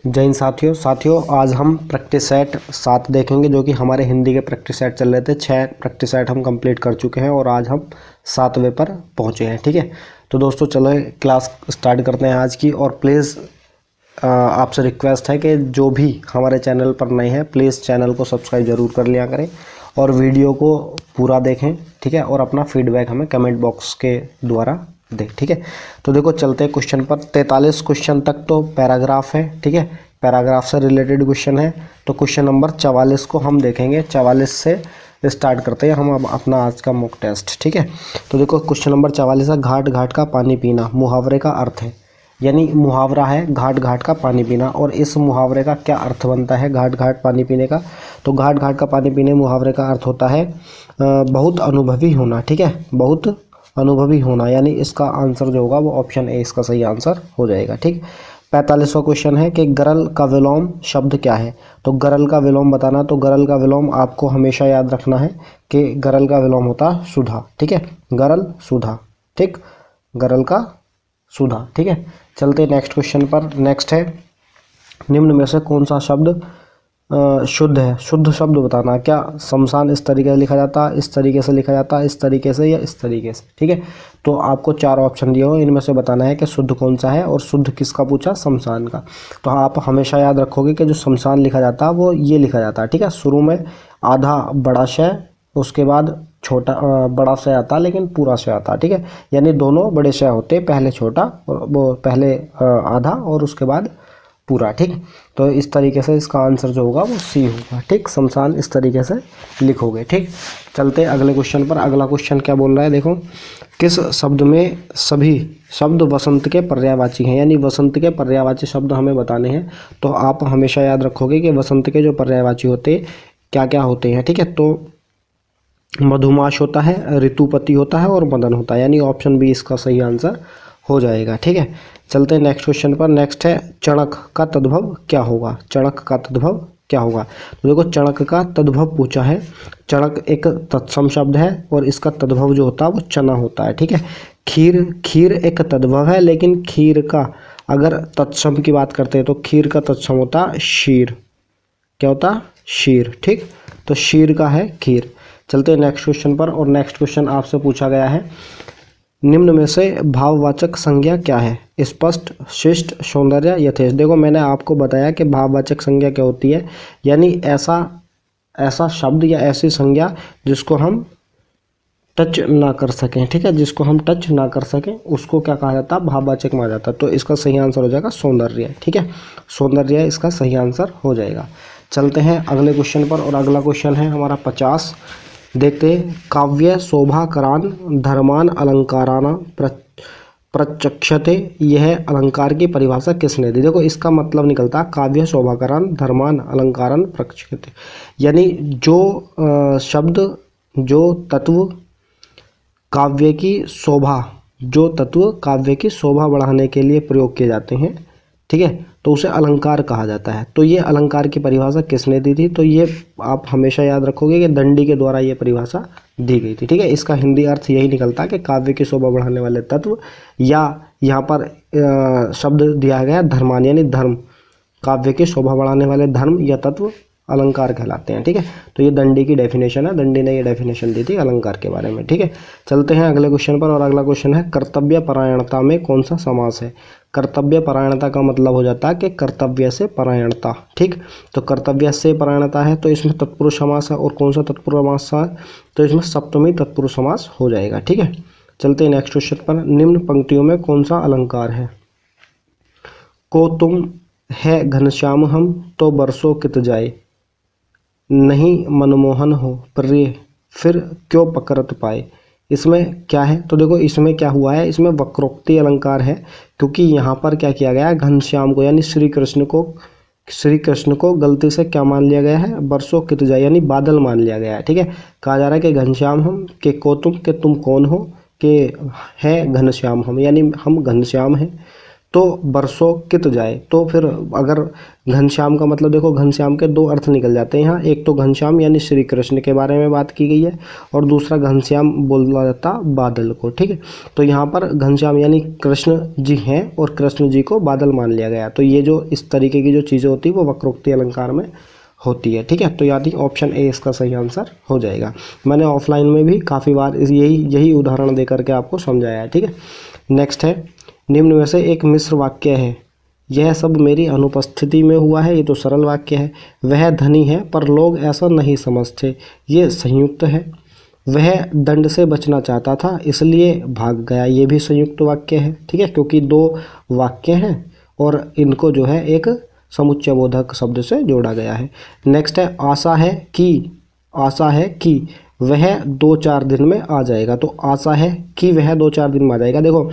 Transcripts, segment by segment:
जय हिंद साथियों आज हम प्रैक्टिस सेट 7 देखेंगे, जो कि हमारे हिंदी के प्रैक्टिस सेट चल रहे थे। 6 प्रैक्टिस सेट हम कंप्लीट कर चुके हैं और आज हम 7वें पर पहुंचे हैं। ठीक है, तो दोस्तों चलो क्लास स्टार्ट करते हैं आज की। और प्लीज़ आपसे रिक्वेस्ट है कि जो भी हमारे चैनल पर नए हैं प्लीज़ चैनल को सब्सक्राइब ज़रूर कर लिया करें और वीडियो को पूरा देखें। ठीक है, और अपना फीडबैक हमें कमेंट बॉक्स के द्वारा देख। ठीक है, तो देखो चलते हैं क्वेश्चन पर। 43 क्वेश्चन तक तो पैराग्राफ है। ठीक है, पैराग्राफ से रिलेटेड क्वेश्चन है। तो क्वेश्चन नंबर 44 को हम देखेंगे। 44 से स्टार्ट करते हैं हम अब अपना आज का मॉक टेस्ट। ठीक है, तो देखो क्वेश्चन नंबर 44 है, घाट घाट का पानी पीना। मुहावरे का अर्थ है, यानी मुहावरा है घाट घाट का पानी पीना। और इस मुहावरे का क्या अर्थ बनता है घाट घाट पानी पीने का? तो घाट घाट का पानी पीने मुहावरे का अर्थ होता है बहुत अनुभवी होना। ठीक है, बहुत अनुभवी होना, यानी इसका आंसर जो होगा वो ऑप्शन ए इसका सही आंसर हो जाएगा। ठीक, 45वां क्वेश्चन है कि गरल का विलोम शब्द क्या है? तो गरल का विलोम बताना। तो गरल का विलोम आपको हमेशा याद रखना है कि गरल का विलोम होता है सुधा। ठीक है, गरल सुधा। ठीक, गरल का सुधा। ठीक है, चलते नेक्स्ट क्वेश्चन पर। नेक्स्ट है, निम्न में से कौन सा शब्द शुद्ध है? शुद्ध शब्द बताना। क्या शमशान इस तरीके से लिखा जाता है, इस तरीके से लिखा जाता है, इस तरीके से या इस तरीके से? ठीक है, तो आपको 4 ऑप्शन दिए हो, इनमें से बताना है कि शुद्ध कौन सा है। और शुद्ध किसका पूछा? शमशान का। तो आप हमेशा याद रखोगे कि जो शमशान लिखा जाता है वो ये लिखा जाता है। ठीक है, शुरू में आधा बड़ा शय, उसके बाद छोटा बड़ा शय आता, लेकिन पूरा शय आता। ठीक है, यानी दोनों बड़े शय होते, पहले छोटा और वो पहले आधा और उसके बाद पूरा। ठीक, तो इस तरीके से इसका आंसर जो होगा वो सी होगा। ठीक, शमशान इस तरीके से लिखोगे। ठीक, चलते अगले क्वेश्चन पर। अगला क्वेश्चन क्या बोल रहा है, देखो, किस शब्द में सभी शब्द वसंत के पर्यायवाची हैं? यानी वसंत के पर्यायवाची शब्द हमें बताने हैं। तो आप हमेशा याद रखोगे कि वसंत के जो पर्यायवाची होते क्या क्या होते हैं। ठीक है, तो मधुमास होता है, ऋतुपति होता है और मदन होता है, यानी ऑप्शन बी इसका सही आंसर हो जाएगा। ठीक है, चलते हैं नेक्स्ट क्वेश्चन पर। नेक्स्ट है, चणक का तद्भव क्या होगा? चणक का तद्भव क्या होगा? तो देखो चणक का तद्भव पूछा है। चणक एक तत्सम शब्द है और इसका तद्भव जो होता है वो चना होता है। ठीक है, खीर, खीर एक तद्भव है, लेकिन खीर का अगर तत्सम की बात करते हैं तो खीर का तत्सम होता है शीर। क्या होता? शीर। ठीक, तो शीर का है खीर। चलते हैं नेक्स्ट क्वेश्चन पर। और नेक्स्ट क्वेश्चन आपसे पूछा गया है, निम्न में से भाववाचक संज्ञा क्या है? स्पष्ट, शिष्ट, सौंदर्य, यथेष्ट। देखो मैंने आपको बताया कि भाववाचक संज्ञा क्या होती है, यानी ऐसा शब्द या ऐसी संज्ञा जिसको हम टच ना कर सकें। ठीक है, जिसको हम टच ना कर सकें उसको क्या कहा जाता है? भाववाचक माना जाता है। तो इसका सही आंसर हो जाएगा सौंदर्य। ठीक है, सौंदर्य इसका सही आंसर हो जाएगा। चलते हैं अगले क्वेश्चन पर। और अगला क्वेश्चन है हमारा 50। देखते हैं, काव्य शोभाकरान धर्मान अलंकाराना प्रचक्षते, यह अलंकार की परिभाषा किसने दी? देखो इसका मतलब निकलता है काव्य शोभाकरान धर्मान अलंकारान प्रचक्षते, यानी जो शब्द, जो तत्व काव्य की शोभा, जो तत्व काव्य की शोभा बढ़ाने के लिए प्रयोग किए जाते हैं, ठीक है, तो उसे अलंकार कहा जाता है। तो ये अलंकार की परिभाषा किसने दी थी? तो ये आप हमेशा याद रखोगे कि दंडी के द्वारा ये परिभाषा दी गई थी। ठीक है, इसका हिंदी अर्थ यही निकलता है कि काव्य की शोभा बढ़ाने वाले तत्व, या यहाँ पर शब्द दिया गया धर्मान, यानी धर्म, काव्य की शोभा बढ़ाने वाले धर्म या तत्व अलंकार कहलाते हैं। ठीक है, तो ये दंडी की डेफिनेशन है, दंडी ने ये डेफिनेशन दी थी अलंकार के बारे में। ठीक है, चलते हैं अगले क्वेश्चन पर। और अगला क्वेश्चन है, कर्तव्य परायणता में कौन सा समास है? कर्तव्य परायणता का मतलब हो जाता है कि कर्तव्य से परायणता। ठीक, तो कर्तव्य से परायणता है तो इसमें तत्पुरुष समास है। और कौन सा तत्पुरुष समास है? तो इसमें सप्तमी तत्पुरुष समास हो जाएगा। ठीक है, चलते हैं नेक्स्ट क्वेश्चन पर। निम्न पंक्तियों में कौन सा अलंकार है? को तुम है घनश्याम हम तो बरसों कित जाए, नहीं मनमोहन हो प्रिय फिर क्यों पकड़त पाए। इसमें क्या है? तो देखो इसमें क्या हुआ है, इसमें वक्रोक्ति अलंकार है, क्योंकि यहाँ पर क्या किया गया है, घनश्याम को यानी श्री कृष्ण को गलती से क्या मान लिया गया है? बरसों कित जाए, यानी बादल मान लिया गया है। ठीक है, कहा जा रहा है कि घनश्याम हम, के को तुम, के तुम कौन हो, के है घनश्याम हम, यानी हम घनश्याम हैं, तो बरसों कित जाए। तो फिर अगर घनश्याम का मतलब देखो, घनश्याम के दो अर्थ निकल जाते हैं यहाँ। एक तो घनश्याम यानी श्री कृष्ण के बारे में बात की गई है, और दूसरा घनश्याम बोला जाता बादल को, ठीक है। तो यहाँ पर घनश्याम यानी कृष्ण जी हैं और कृष्ण जी को बादल मान लिया गया। तो ये जो इस तरीके की जो चीज़ें होती है वो वक्रोक्ति अलंकार में होती है, ठीक है। तो यानी ऑप्शन ए इसका सही आंसर हो जाएगा। मैंने ऑफलाइन में भी काफ़ी बार यही उदाहरण दे करके आपको समझाया है, ठीक है। नेक्स्ट है, निम्न में से एक मिश्र वाक्य है। यह सब मेरी अनुपस्थिति में हुआ है। ये तो सरल वाक्य है। वह धनी है पर लोग ऐसा नहीं समझते। ये संयुक्त है। वह दंड से बचना चाहता था इसलिए भाग गया। ये भी संयुक्त वाक्य है, ठीक है, क्योंकि दो वाक्य हैं और इनको जो है एक समुच्चय बोधक शब्द से जोड़ा गया है। नेक्स्ट है, आशा है कि वह 2-4 दिन में आ जाएगा। तो आशा है कि वह 2-4 दिन में आ जाएगा। देखो,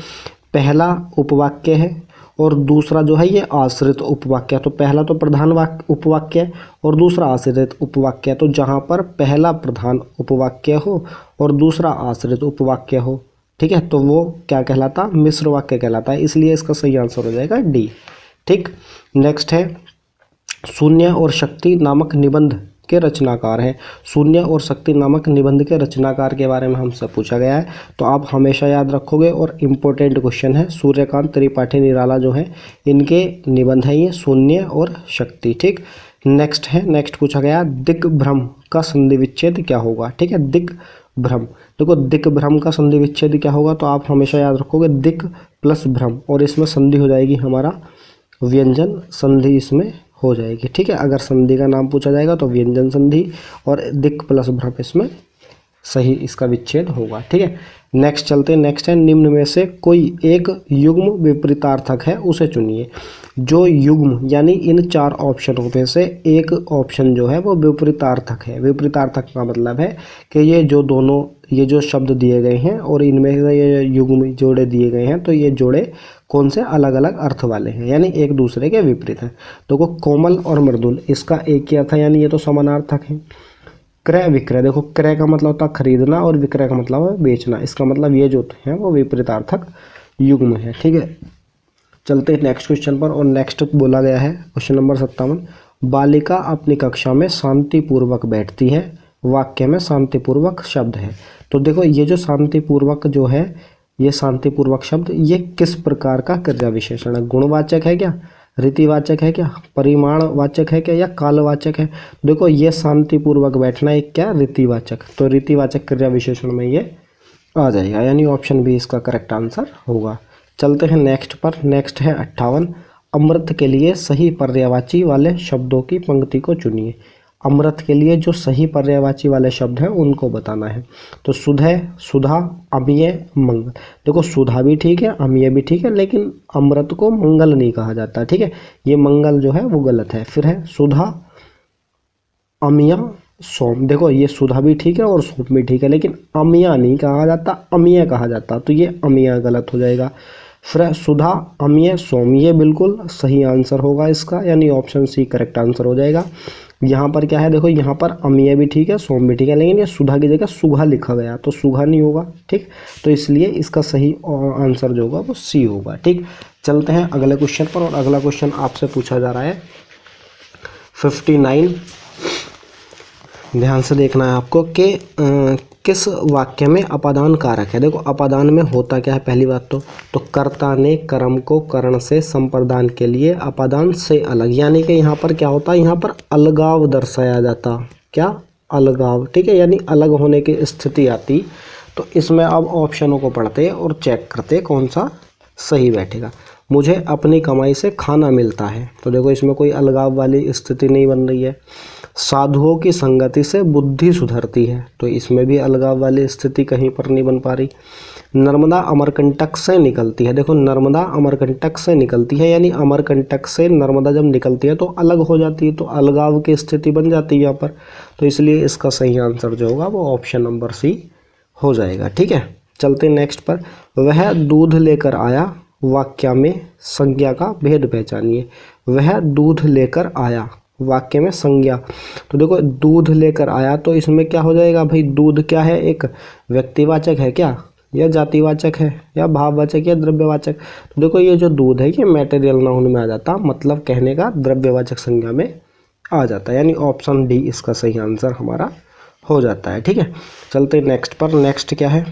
पहला उपवाक्य है और दूसरा जो है ये आश्रित उपवाक्य है। तो पहला तो प्रधान उपवाक्य है और दूसरा आश्रित उपवाक्य है। तो जहाँ पर पहला प्रधान उपवाक्य हो और दूसरा आश्रित उपवाक्य हो, ठीक है, तो वो क्या कहलाता, मिश्र वाक्य कहलाता है। इसलिए इसका सही आंसर हो जाएगा डी, ठीक। नेक्स्ट है, शून्य और शक्ति नामक निबंध के रचनाकार हैं। शून्य और शक्ति नामक निबंध के रचनाकार के बारे में हमसे पूछा गया है, तो आप हमेशा याद रखोगे और इम्पोर्टेंट क्वेश्चन है। सूर्यकांत त्रिपाठी निराला जो है इनके निबंध हैं ये, शून्य और शक्ति, ठीक। नेक्स्ट है, नेक्स्ट पूछा गया, दिग्भ्रम का संधि विच्छेद क्या होगा, ठीक है। दिग्भ्रम, देखो दिग्भ्रम का संधि विच्छेद क्या होगा, तो आप हमेशा याद रखोगे दिक् प्लस भ्रम, और इसमें संधि हो जाएगी हमारा व्यंजन संधि इसमें हो जाएगी, ठीक है। अगर संधि का नाम पूछा जाएगा तो व्यंजन संधि, और दिक् प्लस भ्रम इसमें सही इसका विच्छेद होगा, ठीक है। नेक्स्ट चलते हैं। नेक्स्ट है, निम्न में से कोई एक युग्म विपरीतार्थक है, उसे चुनिए। जो युग्म यानी इन 4 ऑप्शनों में से एक ऑप्शन जो है वो विपरीतार्थक है। विपरीतार्थक का मतलब है कि ये जो शब्द दिए गए हैं और इनमें से ये युग्म जोड़े दिए गए हैं, तो ये जोड़े कौन से अलग अलग अर्थ वाले हैं, यानी एक दूसरे के विपरीत हैं। देखो, कोमल और मृदुल, इसका एक ही अर्थ है, यानी ये तो समानार्थक है। क्रय विक्रय, देखो क्रय का मतलब होता है खरीदना और विक्रय का मतलब है बेचना। इसका मतलब ये जो है वो विपरीतार्थक युग्म है, ठीक है। चलते हैं नेक्स्ट क्वेश्चन पर, और नेक्स्ट बोला गया है क्वेश्चन नंबर 57, बालिका अपनी कक्षा में शांतिपूर्वक बैठती है। वाक्य में शांतिपूर्वक शब्द है। तो देखो, ये जो शांतिपूर्वक जो है, ये शांतिपूर्वक शब्द ये किस प्रकार का क्रिया विशेषण है? गुणवाचक है क्या, रीतिवाचक है क्या, परिमाणवाचक है क्या, या कालवाचक है? देखो, ये शांतिपूर्वक बैठना एक क्या, रीतिवाचक। तो रीतिवाचक क्रिया विशेषण में ये आ जाएगा, यानी ऑप्शन बी इसका करेक्ट आंसर होगा। चलते हैं नेक्स्ट पर। नेक्स्ट है 58, अमृत के लिए सही पर्यायवाची वाले शब्दों की पंक्ति को चुनिए। अमृत के लिए जो सही पर्यायवाची वाले शब्द हैं उनको बताना है। तो सुधा, अम्लीय, मंगल। देखो, सुधा भी ठीक है, अम्लीय भी ठीक है, लेकिन अमृत को मंगल नहीं कहा जाता, ठीक है। ये मंगल जो है वो गलत है। फिर है सुधा, अम्लीय, सोम। देखो, ये सुधा भी ठीक है और सोम भी ठीक है, लेकिन अम्लीय नहीं कहा जाता, अम्लीय कहा जाता, तो ये अम्लीय गलत हो जाएगा। फिर सुधा, अम्लीय, सोम, ये बिल्कुल सही आंसर होगा इसका, यानी ऑप्शन सी करेक्ट आंसर हो जाएगा। यहाँ पर क्या है, देखो यहाँ पर अम्लीय भी ठीक है, सोम भी ठीक है, लेकिन ये सुधा की जगह सुघा लिखा गया, तो सुघा नहीं होगा, ठीक। तो इसलिए इसका सही आंसर जो होगा वो सी होगा, ठीक। चलते हैं अगले क्वेश्चन पर, और अगला क्वेश्चन आपसे पूछा जा रहा है 59। ध्यान से देखना है आपको कि किस वाक्य में अपादान कारक है। देखो, अपादान में होता क्या है, पहली बात तो कर्ता ने कर्म को करण से संप्रदान के लिए अपादान से अलग, यानी कि यहाँ पर क्या होता है, यहाँ पर अलगाव दर्शाया जाता। क्या, अलगाव, ठीक है, यानी अलग होने की स्थिति आती। तो इसमें अब ऑप्शनों को पढ़ते और चेक करते कौन सा सही बैठेगा। मुझे अपनी कमाई से खाना मिलता है, तो देखो इसमें कोई अलगाव वाली स्थिति नहीं बन रही है। साधुओं की संगति से बुद्धि सुधरती है, तो इसमें भी अलगाव वाली स्थिति कहीं पर नहीं बन पा रही। नर्मदा अमरकंटक से निकलती है, देखो नर्मदा अमरकंटक से निकलती है, यानी अमरकंटक से नर्मदा जब निकलती है तो अलग हो जाती है, तो अलगाव की स्थिति बन जाती है यहाँ पर। तो इसलिए इसका सही आंसर जो होगा वो ऑप्शन नंबर सी हो जाएगा, ठीक है। चलते नेक्स्ट पर। वह दूध लेकर आया, वाक्य में संज्ञा का भेद पहचानिए। वह दूध लेकर आया, वाक्य में संज्ञा। तो देखो, दूध लेकर आया, तो इसमें क्या हो जाएगा भाई, दूध क्या है, एक व्यक्तिवाचक है क्या, या जातिवाचक है या भाववाचक या द्रव्यवाचक। तो देखो ये जो दूध है ये मटेरियल नाउन में आ जाता, मतलब कहने का द्रव्यवाचक संज्ञा में आ जाता है, यानी ऑप्शन डी इसका सही आंसर हमारा हो जाता है। ठीक है, चलते नेक्स्ट पर। नेक्स्ट क्या है,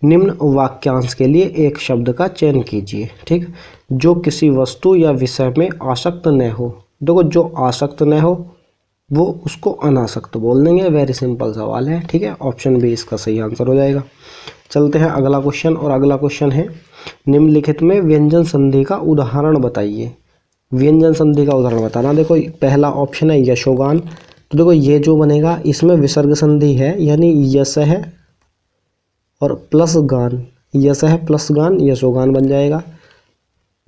निम्न वाक्यांश के लिए एक शब्द का चयन कीजिए। ठीक, जो किसी वस्तु या विषय में आसक्त न हो। देखो जो आसक्त न हो वो उसको अनासक्त बोल देंगे, वेरी सिंपल सवाल है। ठीक है, ऑप्शन बी इसका सही आंसर हो जाएगा। चलते हैं अगला क्वेश्चन, और अगला क्वेश्चन है निम्नलिखित में व्यंजन संधि का उदाहरण बताइए। व्यंजन संधि का उदाहरण बताना। देखो पहला ऑप्शन है यशोगान। तो देखो ये जो बनेगा इसमें विसर्ग संधि है, यानी यश है और प्लस गान, यश है प्लस गान, यशोगान बन जाएगा।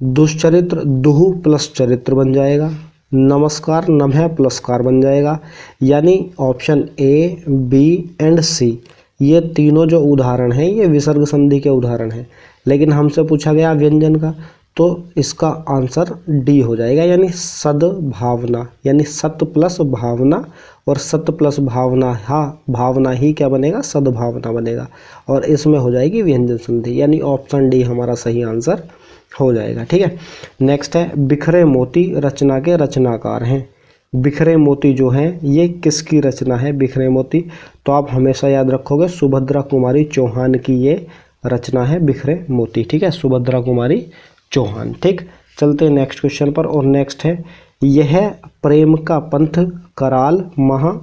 दुष्चरित्र दुहु प्लस चरित्र बन जाएगा। नमस्कार नमः प्लसकार बन जाएगा। यानी ऑप्शन ए बी एंड सी ये तीनों जो उदाहरण हैं ये विसर्ग संधि के उदाहरण हैं, लेकिन हमसे पूछा गया व्यंजन का, तो इसका आंसर डी हो जाएगा, यानी सद्भावना, यानी सत प्लस भावना, और सत प्लस भावना, हाँ भावना ही क्या बनेगा, सद्भावना बनेगा, और इसमें हो जाएगी व्यंजन संधि, यानी ऑप्शन डी हमारा सही आंसर हो जाएगा। ठीक है, नेक्स्ट है बिखरे मोती रचना के रचनाकार हैं। बिखरे मोती जो हैं ये किसकी रचना है, बिखरे मोती, तो आप हमेशा याद रखोगे सुभद्रा कुमारी चौहान की ये रचना है बिखरे मोती। ठीक है, सुभद्रा कुमारी चौहान। ठीक, चलते नेक्स्ट क्वेश्चन पर, और नेक्स्ट है यह प्रेम का पंथ कराल महा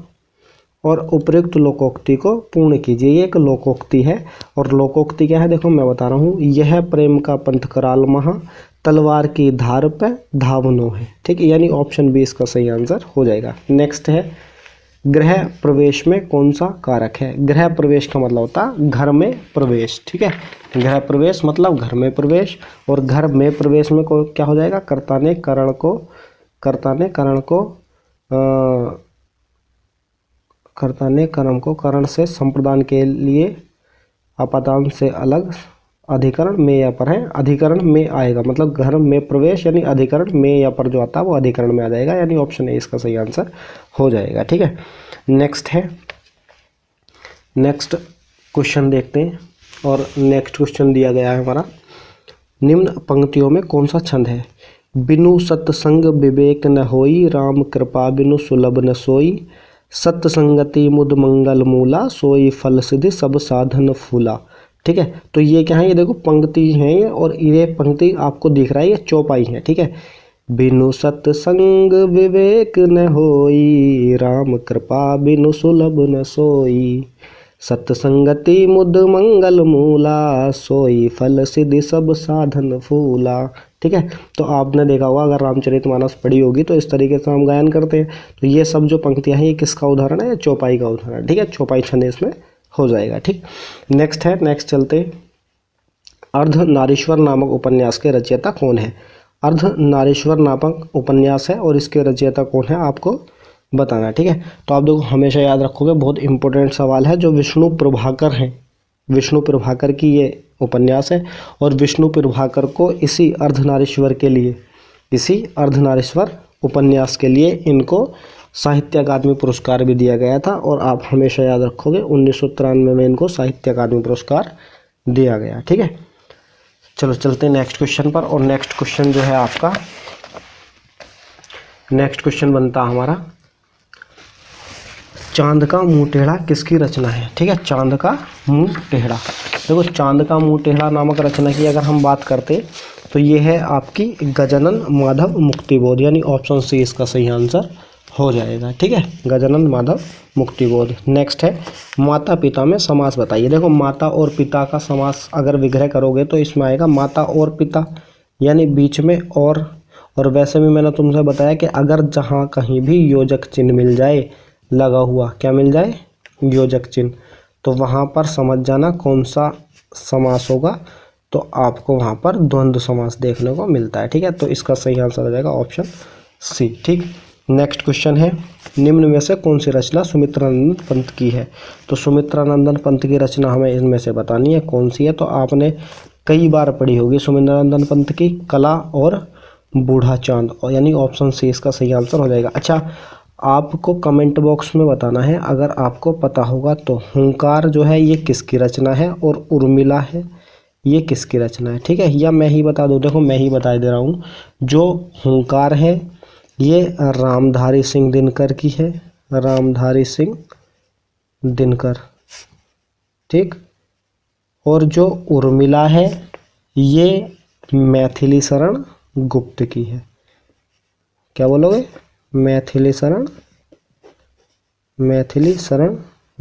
और उपयुक्त लोकोक्ति को पूर्ण कीजिए। ये एक लोकोक्ति है, और लोकोक्ति क्या है देखो मैं बता रहा हूँ, यह प्रेम का पंथ कराल महा तलवार की धार पे धावनो है। ठीक है, यानी ऑप्शन बी इसका सही आंसर हो जाएगा। नेक्स्ट है गृह प्रवेश में कौन सा कारक है। गृह प्रवेश का मतलब होता है घर में प्रवेश। ठीक है, गृह प्रवेश मतलब घर में प्रवेश, और घर में प्रवेश में को क्या हो जाएगा, कर्ता ने करण को कर्ता ने कर्म को करण से संप्रदान के लिए अपादान से अलग अधिकरण में या पर है, अधिकरण में आएगा, मतलब घर में प्रवेश यानी अधिकरण में या पर जो आता है वो अधिकरण में आ जाएगा, यानी ऑप्शन ए इसका सही आंसर हो जाएगा। ठीक है, नेक्स्ट है, नेक्स्ट क्वेश्चन देखते हैं, और नेक्स्ट क्वेश्चन दिया गया है हमारा, निम्न पंक्तियों में कौन सा छंद है। बिनु सत्संग विवेक न होई, राम कृपा बिनु सुलभ न सोई, सत्संगति मुद मंगल मूला, सोई फल सिद्धि सब साधन फूला। ठीक है, तो ये क्या है, ये देखो पंक्ति है ये, और ये पंक्ति आपको दिख रहा है ये चौपाई है। ठीक है, बिनु सत्संग विवेक न होई, राम कृपा बिनु सुलभ न सोई, सत्संगति मुद मंगल मूला, सोई फल सिद्धि सब साधन फूला। ठीक है, तो आपने देखा होगा अगर रामचरितमानस पढ़ी होगी तो इस तरीके से हम गायन करते हैं। तो ये सब जो पंक्तियां हैं ये किसका उदाहरण है, चौपाई का उदाहरण। ठीक है, चौपाई छंद इसमें हो जाएगा। ठीक, नेक्स्ट है, नेक्स्ट चलते, अर्धनारीश्वर नामक उपन्यास के रचयिता कौन है। अर्धनारीश्वर नामक उपन्यास है और इसके रचयिता कौन है आपको बताना है। ठीक है, तो आप देखो हमेशा याद रखोगे, बहुत इंपॉर्टेंट सवाल है, जो विष्णु प्रभाकर हैं, विष्णु प्रभाकर की ये उपन्यास है, और विष्णु प्रभाकर को इसी अर्धनारीश्वर के लिए, इसी अर्धनारीश्वर उपन्यास के लिए इनको साहित्य अकादमी पुरस्कार भी दिया गया था, और आप हमेशा याद रखोगे 1993 में इनको साहित्य अकादमी पुरस्कार दिया गया। ठीक है, चलो चलते हैं नेक्स्ट क्वेश्चन पर, और नेक्स्ट क्वेश्चन जो है आपका, नेक्स्ट क्वेश्चन बनता हमारा, चांद का मुंह टेढ़ा किसकी रचना है। ठीक है, चांद का मुंह टेढ़ा, देखो चांद का मुंह टेढ़ा नामक रचना की अगर हम बात करते तो ये है आपकी गजानन माधव मुक्तिबोध, यानी ऑप्शन सी इसका सही आंसर हो जाएगा। ठीक है, गजानन माधव मुक्तिबोध। नेक्स्ट है माता पिता में समास बताइए। देखो माता और पिता का समास अगर विग्रह करोगे तो इसमें आएगा माता और पिता, यानी बीच में और वैसे भी मैंने तुमसे बताया कि अगर जहाँ कहीं भी योजक चिन्ह मिल जाए, लगा हुआ क्या मिल जाए, योजक चिन्ह, तो वहाँ पर समझ जाना कौन सा समास होगा, तो आपको वहाँ पर द्वंद्व समास देखने को मिलता है। ठीक है, तो इसका सही आंसर हो जाएगा ऑप्शन सी। ठीक, नेक्स्ट क्वेश्चन है, निम्न में से कौन सी रचना सुमित्रानंदन पंत की है। तो सुमित्रानंदन पंत की रचना हमें इनमें से बतानी है कौन सी है। तो आपने कई बार पढ़ी होगी सुमित्रानंदन पंत की कला और बूढ़ा चांद, और यानी ऑप्शन सी इसका सही आंसर हो जाएगा। अच्छा, आपको कमेंट बॉक्स में बताना है अगर आपको पता होगा तो। हुंकार जो है ये किसकी रचना है और उर्मिला है ये किसकी रचना है, ठीक है, या मैं ही बता दूं। देखो मैं ही बता दे रहा हूँ, जो हुंकार है ये रामधारी सिंह दिनकर की है, रामधारी सिंह दिनकर, ठीक। और जो उर्मिला है ये मैथिली शरण गुप्त की है। क्या बोलोगे? मैथिली शरण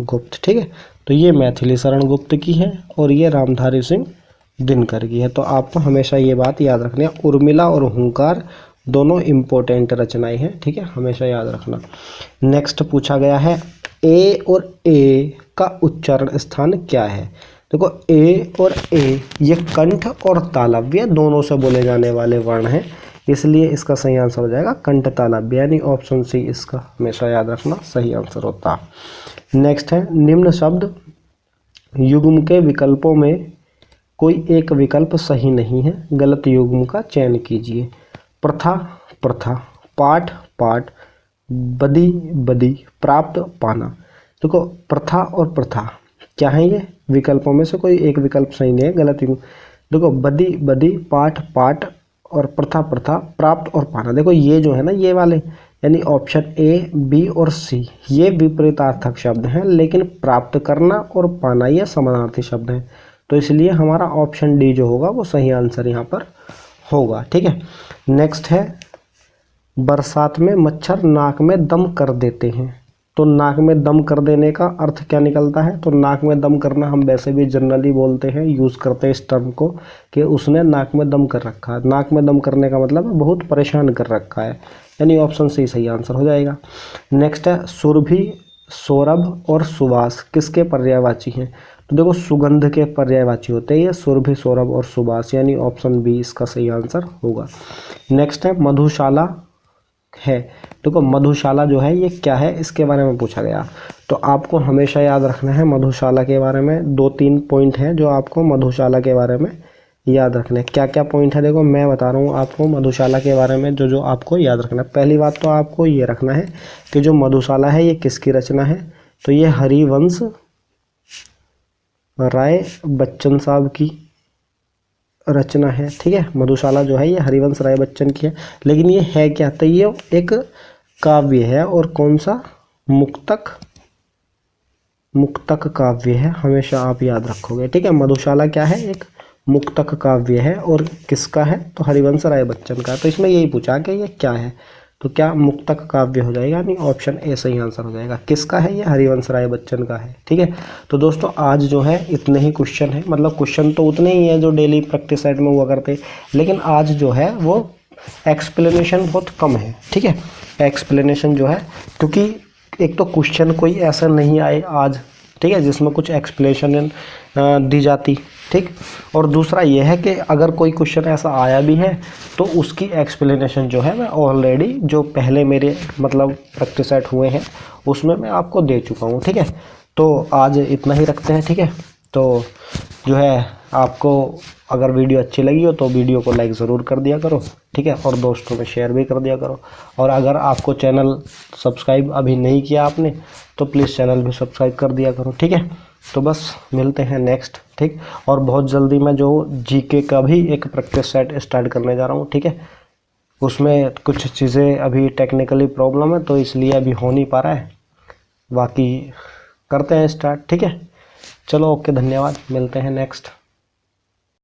गुप्त, ठीक है। तो ये मैथिली शरण गुप्त की है और ये रामधारी सिंह दिनकर की है। तो आपको हमेशा ये बात याद रखनी है, उर्मिला और हुंकार दोनों इम्पोर्टेंट रचनाएं हैं, ठीक है, हमेशा याद रखना। नेक्स्ट पूछा गया है ए और ए का उच्चारण स्थान क्या है। देखो ए और ए ये कंठ और तालव्य दोनों से बोले जाने वाले वर्ण हैं, इसलिए इसका सही आंसर हो जाएगा कंठ तालव्य, यानी ऑप्शन सी इसका हमेशा याद रखना सही आंसर होता। नेक्स्ट है निम्न शब्द युग्म के विकल्पों में कोई एक विकल्प सही नहीं है, गलत युग्म का चयन कीजिए। प्रथा प्रथा, पाठ पाठ, बदी बदी, प्राप्त पाना। देखो प्रथा और प्रथा क्या है, ये विकल्पों में से कोई एक विकल्प सही नहीं है, गलत युग्म। देखो बदी बदी, पाठ पाठ और प्रथा प्रथा, प्राप्त और पाना। देखो ये जो है ना ये वाले, यानी ऑप्शन ए बी और सी ये विपरीतार्थक शब्द हैं, लेकिन प्राप्त करना और पाना ये समानार्थी शब्द हैं। तो इसलिए हमारा ऑप्शन डी जो होगा वो सही आंसर यहाँ पर होगा, ठीक है। नेक्स्ट है बरसात में मच्छर नाक में दम कर देते हैं। तो नाक में दम कर देने का अर्थ क्या निकलता है? तो नाक में दम करना हम वैसे भी जनरली बोलते हैं, यूज़ करते हैं इस टर्म को कि उसने नाक में दम कर रखा है। नाक में दम करने का मतलब है बहुत परेशान कर रखा है, यानी ऑप्शन सी सही आंसर हो जाएगा। नेक्स्ट है सुरभि, सौरभ और सुवास किसके पर्यायवाची हैं। तो देखो सुगंध के पर्यायवाची होते हैं ये सुरभि, सौरभ और सुवास, यानी ऑप्शन बी इसका सही आंसर होगा। नेक्स्ट है मधुशाला है। देखो मधुशाला जो है ये क्या है, इसके बारे में पूछा गया। तो आपको हमेशा याद रखना है मधुशाला के बारे में 2-3 पॉइंट हैं जो आपको मधुशाला के बारे में याद रखना है। क्या क्या पॉइंट है देखो मैं बता रहा हूँ आपको मधुशाला के बारे में, जो आपको याद रखना है। पहली बात तो आपको ये रखना है कि जो मधुशाला है ये किसकी रचना है। तो ये हरिवंश राय बच्चन साहब की रचना है, ठीक है। मधुशाला जो है ये हरिवंश राय बच्चन की है, लेकिन ये है क्या, तो ये एक काव्य है। और कौन सा? मुक्तक काव्य है, हमेशा आप याद रखोगे, ठीक है। मधुशाला क्या है, एक मुक्तक काव्य है। और किसका है? तो हरिवंश राय बच्चन का। तो इसमें यही पूछा कि ये क्या है, तो क्या मुक्तक काव्य हो जाएगा, यानी ऑप्शन ए सही आंसर हो जाएगा। किसका है? ये हरिवंश राय बच्चन का है, ठीक है। तो दोस्तों आज जो है इतने ही क्वेश्चन है, मतलब क्वेश्चन तो उतने ही है जो डेली प्रैक्टिस सेट में हुआ करते, लेकिन आज जो है वो एक्सप्लेनेशन बहुत कम है, ठीक है। एक्सप्लेनेशन जो है, क्योंकि एक तो क्वेश्चन कोई ऐसा नहीं आए आज, ठीक है, जिसमें कुछ एक्सप्लेनेशन दी जाती, ठीक। और दूसरा ये है कि अगर कोई क्वेश्चन ऐसा आया भी है तो उसकी एक्सप्लेनेशन जो है मैं ऑलरेडी जो पहले मेरे मतलब प्रैक्टिस सेट हुए हैं उसमें मैं आपको दे चुका हूँ, ठीक है। तो आज इतना ही रखते हैं, ठीक है। तो जो है आपको अगर वीडियो अच्छी लगी हो तो वीडियो को लाइक ज़रूर कर दिया करो, ठीक है, और दोस्तों में शेयर भी कर दिया करो। और अगर आपको चैनल सब्सक्राइब अभी नहीं किया आपने तो प्लीज़ चैनल भी सब्सक्राइब कर दिया करो, ठीक है। तो बस मिलते हैं नेक्स्ट, ठीक। और बहुत जल्दी मैं जो जीके का भी एक प्रैक्टिस सेट स्टार्ट करने जा रहा हूँ, ठीक है। उसमें कुछ चीज़ें अभी टेक्निकली प्रॉब्लम है तो इसलिए अभी हो नहीं पा रहा है, बाकी करते हैं स्टार्ट, ठीक है। चलो ओके, धन्यवाद, मिलते हैं नेक्स्ट।